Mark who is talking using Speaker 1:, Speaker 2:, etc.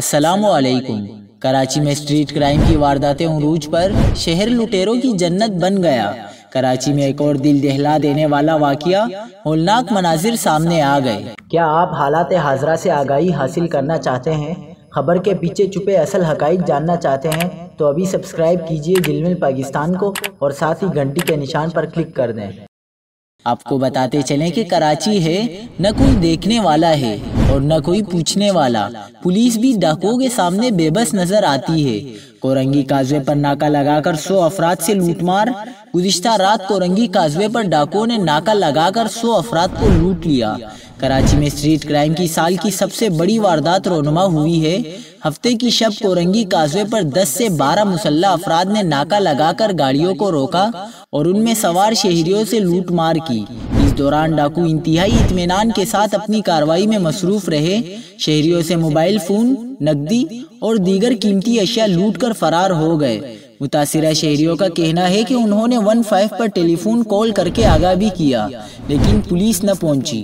Speaker 1: السلام علیکم۔ کراچی میں اسٹریٹ کرائم کی وارداتیں عروج پر شہر لٹیروں کی جنت بن گیا۔ کراچی میں ایک اور دل دہلا دینے والا واقعہ، ہولناک مناظر سامنے آ گئے۔
Speaker 2: کیا آپ حالات حاضرہ سے آگاہی حاصل کرنا چاہتے ہیں؟ خبر کے پیچھے چھپے اصل حقائق جاننا چاہتے ہیں تو ابھی سبسکرائب کیجئے جلمل پاکستان کو اور ساتھ ہی گھنٹی کے نشان پر کلک کر دیں۔
Speaker 1: آپ کو بتاتے چلیں کہ کراچی ہے نہ کوئی دیکھنے والا ہے اور نہ کوئی پوچھنے والا۔ پولیس بھی ڈاکوؤں کے سامنے بے بس نظر آتی ہے۔ کورنگی کازوے پر ناکہ لگا کر 100 افراد سے لوٹ مار۔ گزشتہ رات کورنگی کازوے پر ڈاکوؤں نے ناکہ لگا کر 100 افراد کو لوٹ لیا۔ کراچی میں اسٹریٹ کرائم کی سال کی سب سے بڑی واردات رونما ہوئی ہے۔ ہفتے کی شب کورنگی کازوے پر 10 سے 12 مسلح افراد نے ناکہ لگا کر گاڑیوں کو روکا اور ان میں سوار شہریوں سے لوٹ مار کی۔ اس دوران ڈاکو انتہائی اطمینان کے ساتھ اپنی کارروائی میں مصروف رہے۔ شہریوں سے موبائل فون، نقدی اور دیگر قیمتی اشیاء لوٹ کر فرار ہو گئے۔ متاثرہ شہریوں کا کہنا ہے کہ انہوں نے 15 پر ٹیلی فون کال کر کے آگاہ بھی کیا، لیکن پولیس نہ پہنچی۔